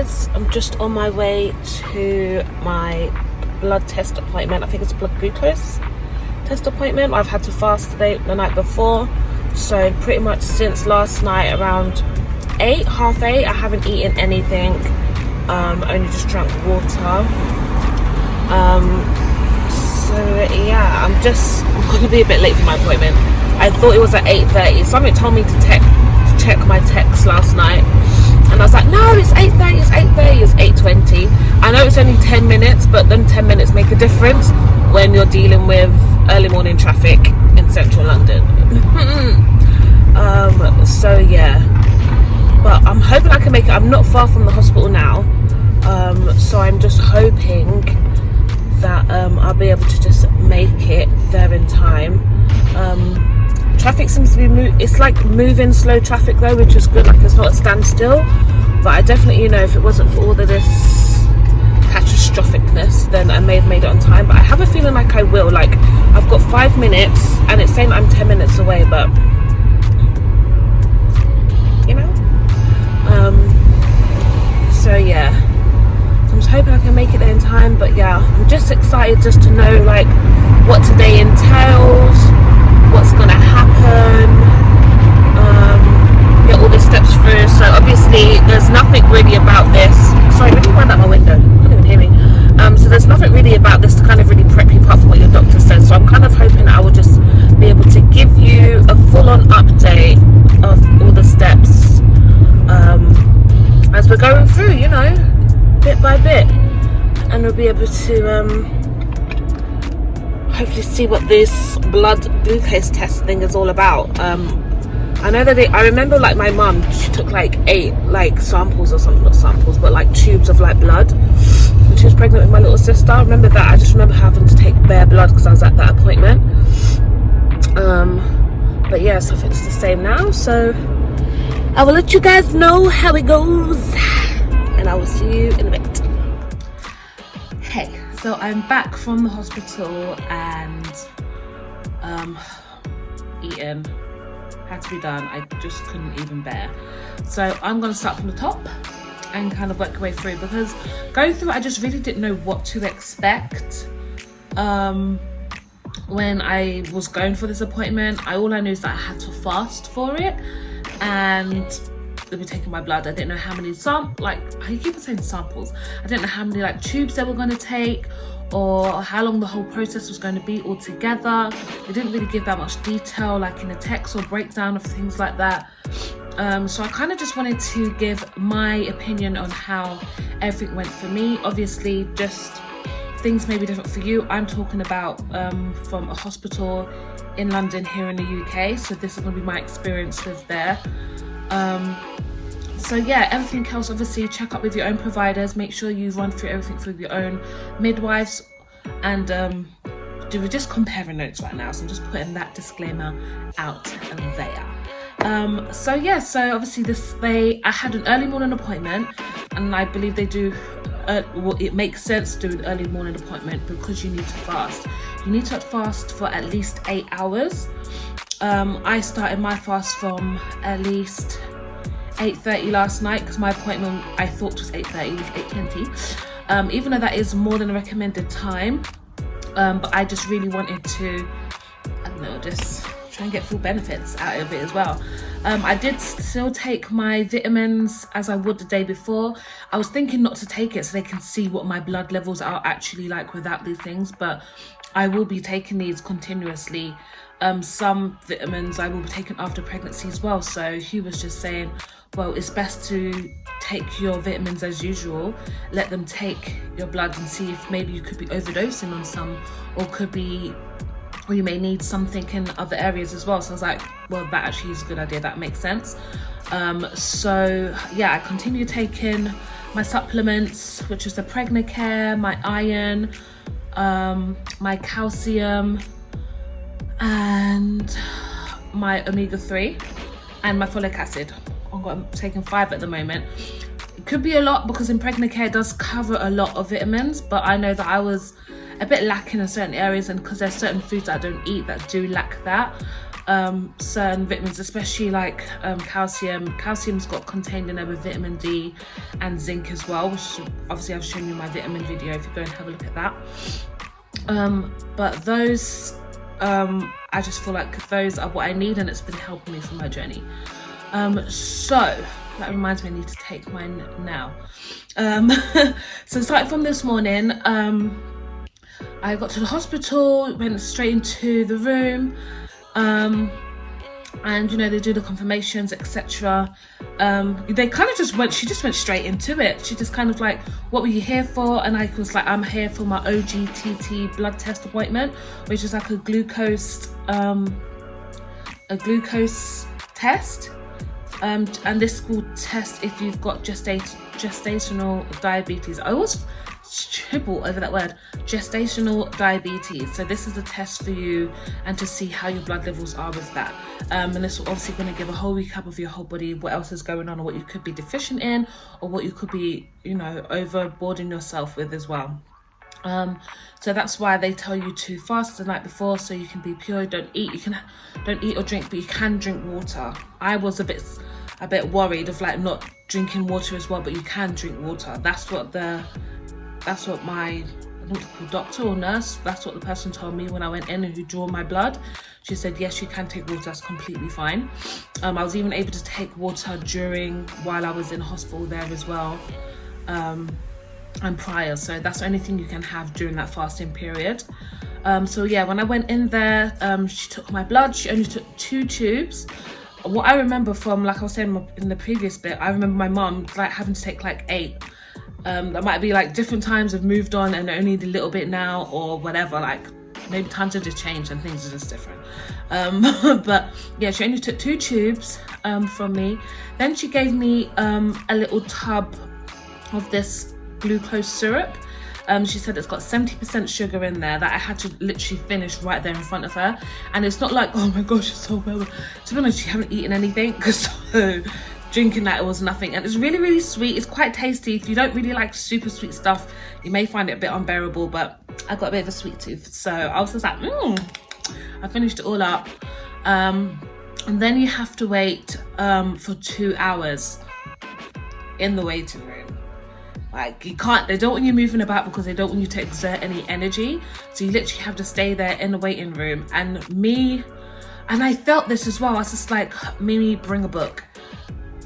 guys, I'm just on my way to my blood test appointment. I think it's a blood glucose test appointment. I've had to fast the night before, so pretty much since last night around 8:30 I haven't eaten anything, only just drank water. So yeah, I'm gonna be a bit late for my appointment. I thought it was at 8:30. Something told me to check my text last night, and I was like, no, it's 8:30, it's 8:30, it's 8:20. I know it's only 10 minutes, but then 10 minutes make a difference when you're dealing with early morning traffic in central London. So yeah, but I'm hoping I can make it. I'm not far from the hospital now, so I'm just hoping that I'll be able to just make it there in time. Traffic seems to be it's like moving slow traffic though, which is good. Like, it's not a standstill, but I definitely, if it wasn't for all of this catastrophicness, then I may have made it on time. But I have a feeling like I will. Like, I've got 5 minutes and it's saying I'm 10 minutes away, but so yeah, so I'm just hoping I can make it there in time. But yeah, I'm just excited just to know like what today entails, what's gonna happen, get all the steps through. So obviously there's nothing really about this. Sorry, let me wind up my window, you couldn't even hear me. So there's nothing really about this to kind of really prep you apart from what your doctor says. So I'm kind of hoping I will just be able to give you a full-on update of all the steps as we're going through, bit by bit, and we'll be able to hopefully see what this blood glucose test thing is all about. I know that I remember like my mum, she took like 8 like samples or something, not samples, but like tubes of like blood when she was pregnant with my little sister. I remember that. I just remember having to take bare blood because I was at that appointment. But yeah, so I think it's the same now, so I will let you guys know how it goes, and I will see you in a bit. Hey, so I'm back from the hospital, and eating had to be done. I just couldn't even bear. So I'm gonna start from the top and kind of work my way through, because going through it, I just really didn't know what to expect. When I was going for this appointment, all I knew is that I had to fast for it, and they were taking my blood. I didn't know how many I keep saying samples. I didn't know how many like tubes they were going to take, or how long the whole process was going to be altogether. They didn't really give that much detail, like in a text or breakdown of things like that. So I kind of just wanted to give my opinion on how everything went for me. Obviously, just things may be different for you. I'm talking about from a hospital in London here in the UK, so this is going to be my experience with there. So yeah, everything else, obviously check up with your own providers, make sure you run through everything through your own midwives, and we're just comparing notes right now, so I'm just putting that disclaimer out there. So yeah, so obviously I had an early morning appointment, and I believe they do it makes sense to do an early morning appointment because you need to fast. You need to fast for at least 8 hours. I started my fast from at least 8:30 last night, because my appointment I thought was 8:30, it was 8:20. Even though that is more than a recommended time, but I just really wanted to, just try and get full benefits out of it as well. I did still take my vitamins as I would the day before. I was thinking not to take it so they can see what my blood levels are actually like without these things, but I will be taking these continuously. Some vitamins I will be taking after pregnancy as well. So he was just saying, well, it's best to take your vitamins as usual, let them take your blood and see if maybe you could be overdosing on some, or you may need something in other areas as well. So I was like, well, that actually is a good idea, that makes sense. So yeah, I continue taking my supplements, which is the Pregnacare, my iron, my calcium, and my omega-3, and my folic acid. I'm taking 5 at the moment. It could be a lot because in Pregnacare does cover a lot of vitamins, but I know that I was a bit lacking in certain areas, and because there's certain foods I don't eat that do lack that. certain vitamins, especially like calcium. Calcium's got contained in there with vitamin D and zinc as well, which obviously I've shown you my vitamin video if you go and have a look at that. But those I just feel like those are what I need, and it's been helping me for my journey. So that reminds me, I need to take mine now. So starting from this morning, I got to the hospital, went straight into the room, and you know, they do the confirmations, etc. They kind of just went, she just went straight into it. She just kind of like, what were you here for? And I was like, I'm here for my OGTT blood test appointment, which is like a glucose test. And this will test if you've got gestational diabetes. I always triple over that word, gestational diabetes. So this is a test for you and to see how your blood levels are with that. And this will obviously going to give a whole recap of your whole body, what else is going on, or what you could be deficient in, or what you could be, you know, overboarding yourself with as well. So that's why they tell you to fast the night before so you can be pure. Don't eat or drink, but you can drink water. I was a bit worried of like not drinking water as well, but you can drink water. That's what my, I think it's called doctor or nurse, that's what the person told me when I went in and who drew my blood. She said, yes, you can take water, that's completely fine. I was even able to take water while I was in hospital there as well, and prior. So that's the only thing you can have during that fasting period. So yeah, when I went in there, she took my blood. She only took 2 tubes. What I remember from, like I was saying in the previous bit, I remember my mum like having to take like 8. That might be like different times have moved on and only need a little bit now or whatever, like maybe times have just changed and things are just different. But yeah, she only took 2 tubes from me. Then she gave me a little tub of this glucose syrup. She said it's got 70% sugar in there that I had to literally finish right there in front of her. And it's not like, oh my gosh, it's so well. To be honest, she haven't eaten anything, so drinking that, it was nothing. And it's really, really sweet. It's quite tasty. If you don't really like super sweet stuff, you may find it a bit unbearable, but I got a bit of a sweet tooth. So I was just like, I finished it all up. And then you have to wait for 2 hours in the waiting room. Like, you can't, they don't want you moving about because they don't want you to exert any energy. So you literally have to stay there in the waiting room. And I felt this as well. I was just like, Mimi, bring a book.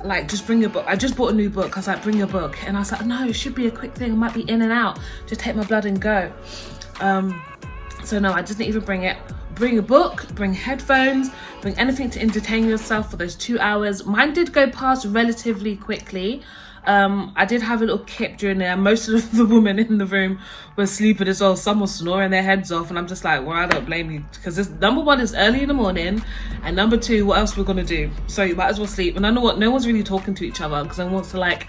Like, just bring a book. I just bought a new book. I was like, bring a book. And I was like, no, it should be a quick thing. I might be in and out. Just take my blood and go. So no, I didn't even bring it. Bring a book, bring headphones, bring anything to entertain yourself for those 2 hours. Mine did go past relatively quickly. I did have a little kip during there. Most of the women in the room were sleeping as well. Some were snoring their heads off, and I'm just like, well, I don't blame you, because this, number one, is early in the morning, and number two, what else we're gonna do? So you might as well sleep. And I know what, no one's really talking to each other because no one wants to like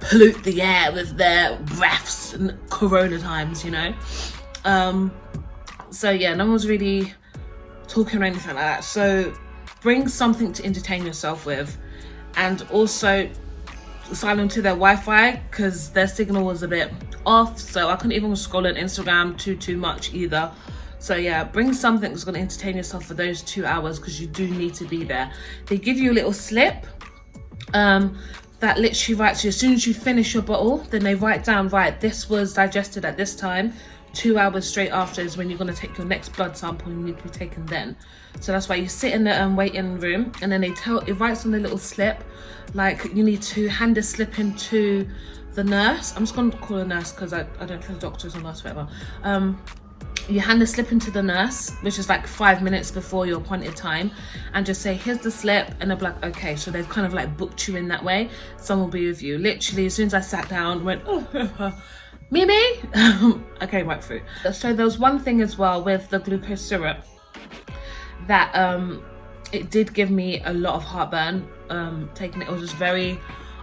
pollute the air with their breaths and corona times, you know. So yeah, no one's really talking or anything like that. So bring something to entertain yourself with, and also silent to their Wi-Fi because their signal was a bit off, so I couldn't even scroll on Instagram too much either. So yeah, bring something that's going to entertain yourself for those 2 hours because you do need to be there. They give you a little slip that literally writes you, as soon as you finish your bottle, then they write down, right, this was digested at this time. 2 hours straight after is when you're going to take your next blood sample, and you need to be taken then. So that's why you sit in the waiting room, and then it writes on the little slip, like you need to hand a slip in to the nurse. I'm just going to call a nurse because I don't think doctors or nurse, whatever. You hand the slip into the nurse, which is like 5 minutes before your appointed time, and just say, here's the slip, and they'll be like, okay. So they've kind of like booked you in that way. Someone will be with you. Literally, as soon as I sat down, went, oh, Mimi, I came right through. So there was one thing as well with the glucose syrup that it did give me a lot of heartburn taking it. It was just very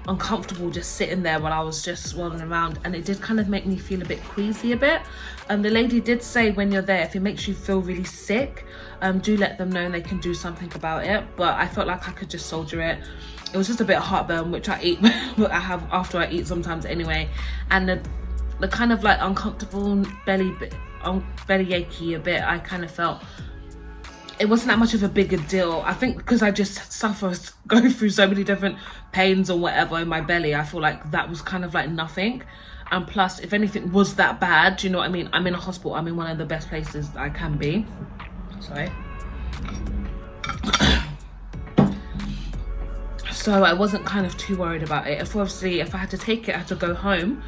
uncomfortable just sitting there while I was just swirling around, and it did kind of make me feel a bit queasy a bit. The lady did say when you're there, if it makes you feel really sick, do let them know and they can do something about it. But I felt like I could just soldier it. It was just a bit of heartburn, which I eat, I have after I eat sometimes anyway, and the kind of like uncomfortable belly achy a bit I kind of felt. it wasn't that much of a bigger deal. I think because I just go through so many different pains or whatever in my belly, I feel like that was kind of like nothing. And plus, if anything was that bad, do you know what I mean? I'm in a hospital. I'm in one of the best places I can be. Sorry. So I wasn't kind of too worried about it. If I had to take it, I had to go home,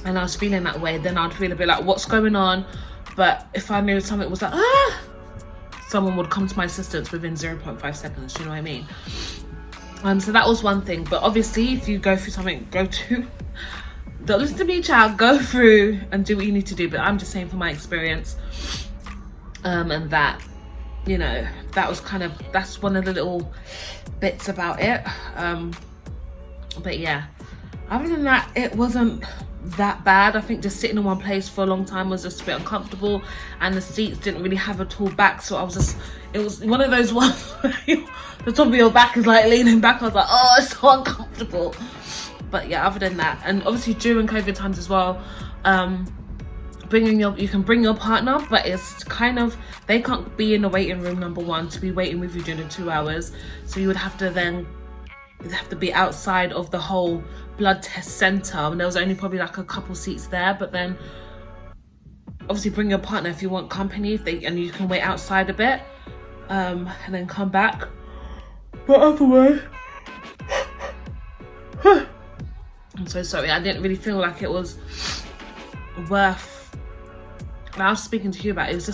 and I was feeling that way, then I'd feel a bit like, what's going on? But if I knew something was like, someone would come to my assistance within 0.5 seconds, do you know what I mean? So that was one thing. But obviously, if you go through something, don't listen to me, child, go through and do what you need to do. But I'm just saying from my experience, and that, you know, that's one of the little bits about it. But yeah, other than that, it wasn't that bad. I think just sitting in one place for a long time was just a bit uncomfortable, and the seats didn't really have a tall back, so it was one of those ones where the top of your back is like leaning back. I was like, oh, it's so uncomfortable. But yeah, other than that, and obviously during COVID times as well, you can bring your partner, but it's kind of, they can't be in the waiting room, number one, to be waiting with you during the 2 hours. So you'd have to be outside of the whole blood test center, and there was only probably like a couple seats there. But then obviously bring your partner if you want company, and you can wait outside a bit, and then come back. But otherwise, I'm so sorry, I didn't really feel like it was worth. I was speaking to you about it,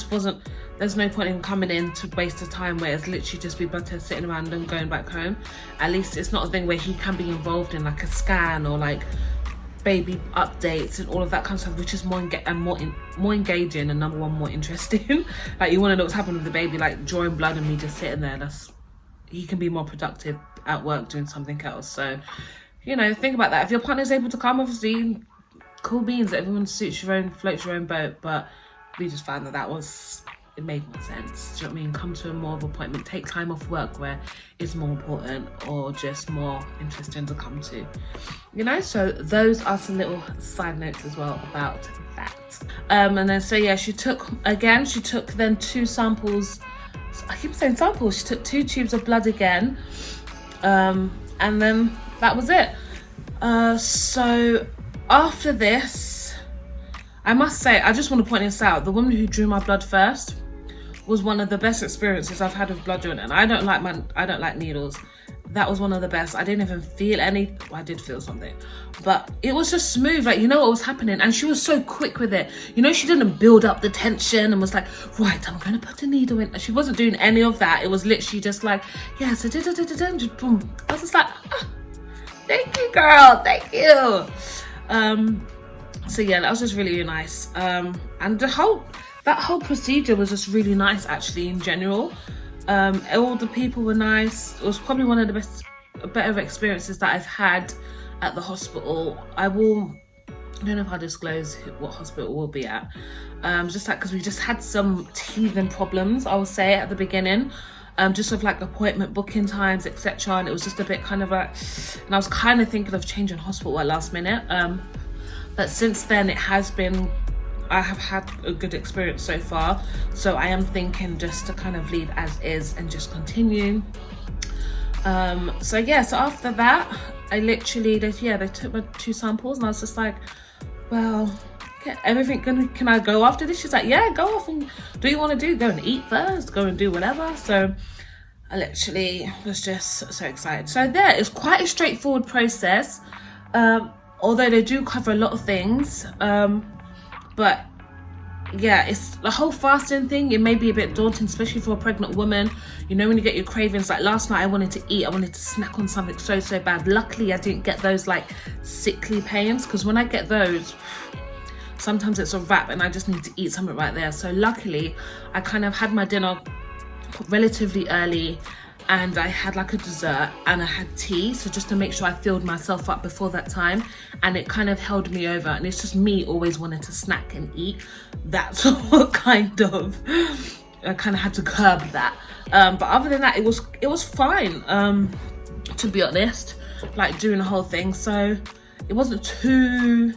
there's no point in coming in to waste a time where it's literally just be blood test, sitting around and going back home. At least it's not a thing where he can be involved in like a scan or like baby updates and all of that kind of stuff, which is more engaging and number one, more interesting. Like, you want to know what's happening with the baby, like drawing blood and me just sitting there. He can be more productive at work doing something else. So, you know, think about that. If your partner's able to come, obviously, cool beans. Everyone floats your own boat. But we just found that it made more sense. Do you know what I mean? Come to a more of appointment, take time off work where it's more important or just more interesting to come to. You know, so those are some little side notes as well about that. And then, so yeah, she took then 2 samples. I keep saying samples. She took 2 tubes of blood again. And then that was it. So after this, I must say, I just want to point this out. The woman who drew my blood first was one of the best experiences I've had with blood drawing, and I don't like needles. That was one of the best. I didn't even feel any. Well, I did feel something, but it was just smooth. Like, you know what was happening, and she was so quick with it. You know, she didn't build up the tension and was like, right, I'm going to put the needle in. She wasn't doing any of that. It was literally just like, yeah, so just boom. I was just like, thank you, girl, thank you. So yeah, that was just really, really nice. And that whole procedure was just really nice, actually, in general. All the people were nice. It was probably one of the better experiences that I've had at the hospital. I don't know if I'll disclose what hospital we'll be at. Just like, because we just had some teething problems, I will say, at the beginning. Just with like appointment booking times, etc. And it was just a bit kind of like, and I was kind of thinking of changing hospital at last minute. But since then I have had a good experience so far. So I am thinking just to kind of leave as is and just continue. So yeah, so after that, they took my 2 samples, and I was just like, well, everything can I go after this? She's like, yeah, go off and do what you want to do. Go and eat first, go and do whatever. So I literally was just so excited. So there, it's quite a straightforward process. Although they do cover a lot of things, but yeah, it's the whole fasting thing. It may be a bit daunting, especially for a pregnant woman. You know, when you get your cravings, like last night I wanted to eat, I wanted to snack on something so bad. Luckily, I didn't get those like sickly pains, because when I get those, sometimes it's a wrap and I just need to eat something right there. So luckily, I kind of had my dinner relatively early, and I had like a dessert and I had tea, so just to make sure I filled myself up before that time, and it kind of held me over. And it's just me always wanting to snack and eat. That's what I kind of had to curb that. But other than that, it was fine, to be honest, like doing the whole thing. So it wasn't too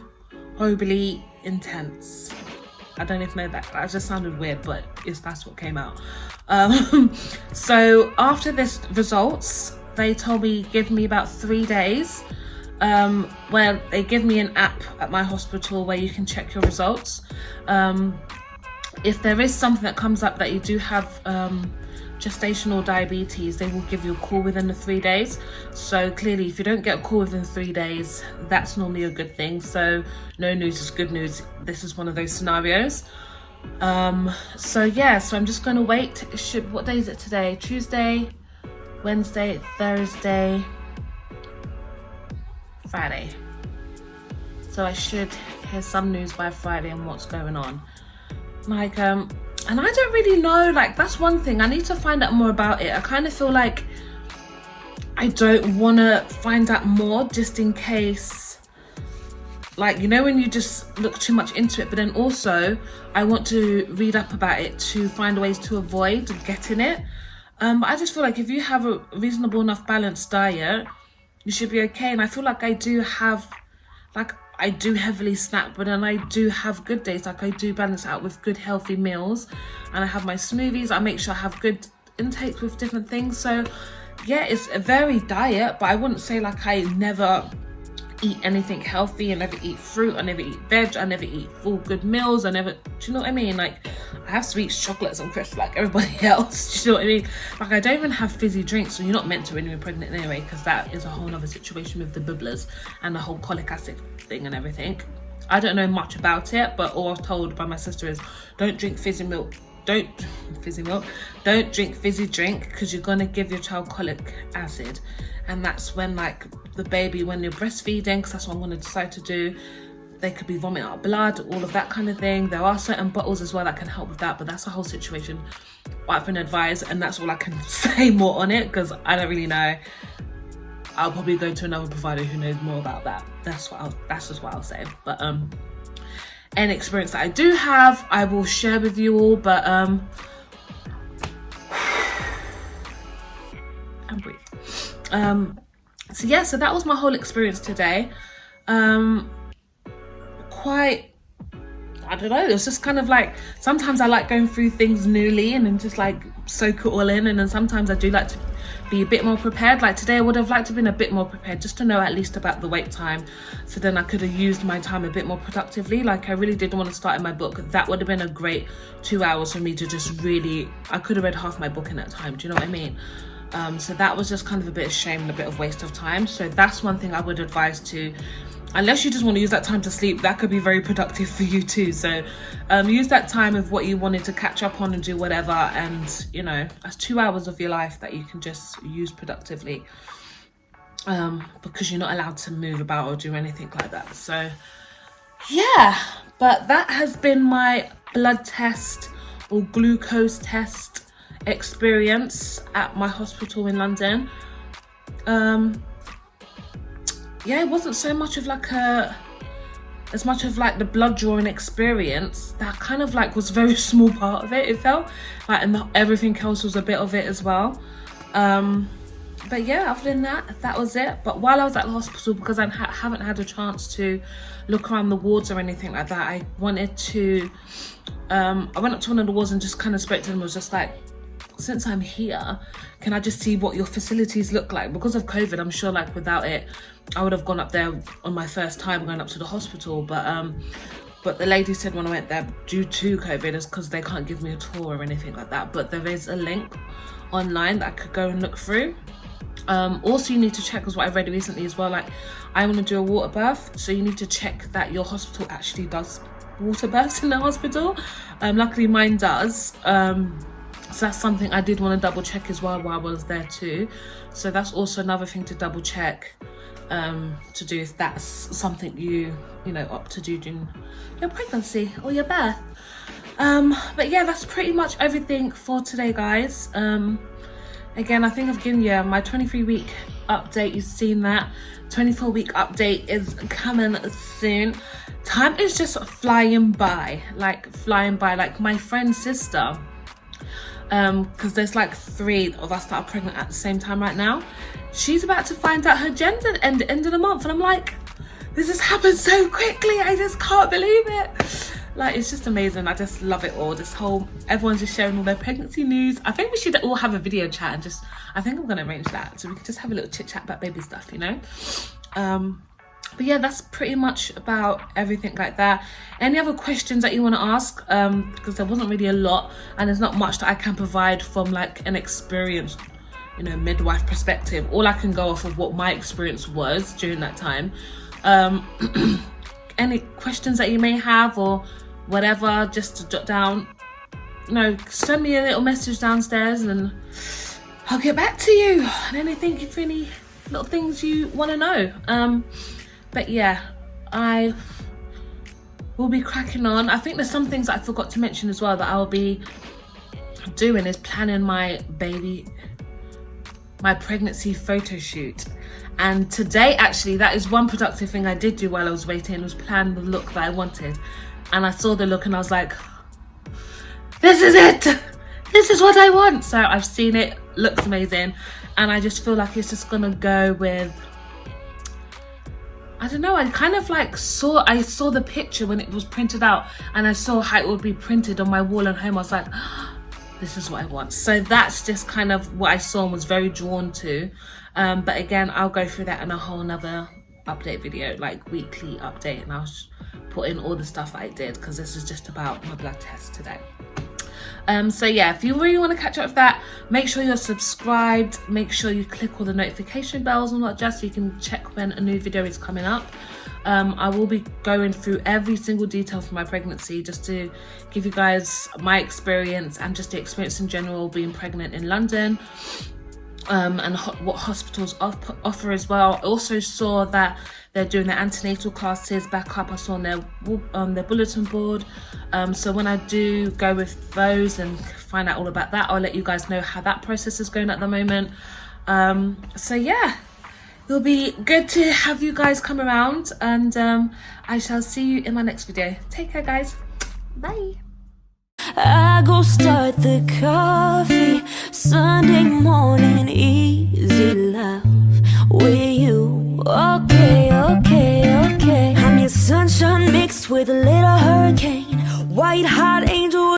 horribly intense. I don't know if that just sounded weird, but that's what came out. So after this results, they told me give me about 3 days, where they give me an app at my hospital where you can check your results. If there is something that comes up that you do have gestational diabetes, they will give you a call within the 3 days. So clearly, if you don't get a call within 3 days, that's normally a good thing. So no news is good news. This is one of those scenarios. So yeah, so I'm just going to wait. What day is it today? Tuesday, Wednesday, Thursday, Friday. So I should hear some news by Friday on what's going on. Like, and I don't really know, like, that's one thing. I need to find out more about it. I kind of feel like I don't want to find out more just in case, like, you know, when you just look too much into it. But then also I want to read up about it to find ways to avoid getting it. But I just feel like if you have a reasonable enough balanced diet, you should be okay. And I feel like I do have, like, I do heavily snack, but then I do have good days. Like, I do balance out with good healthy meals, and I have my smoothies. I make sure I have good intakes with different things. So yeah, it's a varied diet, but I wouldn't say like I never eat anything healthy. I never eat fruit, I never eat veg, I never eat full good meals, I never, do you know what I mean? Like, I have sweets, chocolates and crisps like everybody else, do you know what I mean? Like, I don't even have fizzy drinks, so you're not meant to when you're pregnant anyway, because that is a whole other situation with the bubblers and the whole colic acid thing and everything. I don't know much about it, but all I was told by my sister is don't drink fizzy milk, don't drink fizzy drink, because you're going to give your child colic acid. And that's when, like, the baby, when you're breastfeeding, because that's what I'm going to decide to do, they could be vomiting out blood, all of that kind of thing. There are certain bottles as well that can help with that, but that's a whole situation what I've been advised, and that's all I can say more on it, because I don't really know. I'll probably go to another provider who knows more about that. That's just what I'll say. But any experience that I do have, I will share with you all. But and breathe. So yeah, so that was my whole experience today. Quite, I don't know, it's just kind of like, sometimes I like going through things newly and then just like soak it all in, and then sometimes I do like to be a bit more prepared. Like today I would have liked to have been a bit more prepared, just to know at least about the wait time, so then I could have used my time a bit more productively. Like, I really did want to start in my book. That would have been a great 2 hours for me to just really, I could have read half my book in that time, do you know what I mean? So that was just kind of a bit of shame and a bit of waste of time. So that's one thing I would advise to, unless you just want to use that time to sleep, that could be very productive for you too. So use that time of what you wanted to catch up on and do whatever, and you know, that's 2 hours of your life that you can just use productively, because you're not allowed to move about or do anything like that. So yeah, but that has been my blood test or glucose test experience at my hospital in London. Yeah, it wasn't so much of like as much of like the blood drawing experience. That kind of like was a very small part of it, it felt like, and everything else was a bit of it as well. But yeah, other than that, that was it. But while I was at the hospital, because I haven't had a chance to look around the wards or anything like that, I wanted to I went up to one of the wards and just kind of spoke to them. Was just like, since I'm here, can I just see what your facilities look like? Because of COVID, I'm sure like without it, I would have gone up there on my first time going up to the hospital. But the lady said when I went there, due to COVID, it's because they can't give me a tour or anything like that. But there is a link online that I could go and look through. Also, you need to check, because what I've read recently as well, like I want to do a water birth, so you need to check that your hospital actually does water births in the hospital. Luckily mine does. So that's something I did want to double check as well while I was there too. So that's also another thing to double check, to do if that's something you know opt to do during your pregnancy or your birth. But yeah, that's pretty much everything for today, guys. Again, I think I've given you my 23-week update. You've seen that. 24-week update is coming soon. Time is just flying by, like my friend's sister, because there's like 3 of us that are pregnant at the same time right now. She's about to find out her gender at the end of the month, and I'm like, this has happened so quickly, I just can't believe it. Like, it's just amazing. I just love it all. This whole, everyone's just sharing all their pregnancy news. I think we should all have a video chat and just, I think I'm gonna arrange that so we can just have a little chit chat about baby stuff, you know. But yeah, that's pretty much about everything like that. Any other questions that you want to ask? Because there wasn't really a lot, and there's not much that I can provide from like an experienced, you know, midwife perspective. All I can go off of what my experience was during that time. Any questions that you may have or whatever, just to jot down, you know, send me a little message downstairs and I'll get back to you. And anything, if any little things you want to know. But yeah, I will be cracking on. I think there's some things that I forgot to mention as well that I'll be doing is planning my pregnancy photo shoot. And today, actually, that is one productive thing I did do while I was waiting, was plan the look that I wanted. And I saw the look and I was like, this is it. This is what I want. So I've seen it, looks amazing. And I just feel like it's just gonna go with, I don't know, I kind of like saw the picture when it was printed out and I saw how it would be printed on my wall at home. I was like, this is what I want. So that's just kind of what I saw and was very drawn to. But again, I'll go through that in a whole nother update video, like weekly update, and I'll put in all the stuff that I did, because this is just about my blood test today. So yeah, if you really want to catch up with that, make sure you're subscribed, make sure you click all the notification bells and not just so you can check when a new video is coming up. I will be going through every single detail for my pregnancy, just to give you guys my experience and just the experience in general being pregnant in London, and what hospitals offer as well. I also saw that they're doing their antenatal classes back up. I saw on their bulletin board. So when I do go with those and find out all about that, I'll let you guys know how that process is going at the moment. So yeah, it'll be good to have you guys come around, and I shall see you in my next video. Take care, guys. Bye. I go start the coffee Sunday morning, easy love with you. Okay, okay, okay. I'm your sunshine mixed with a little hurricane, white hot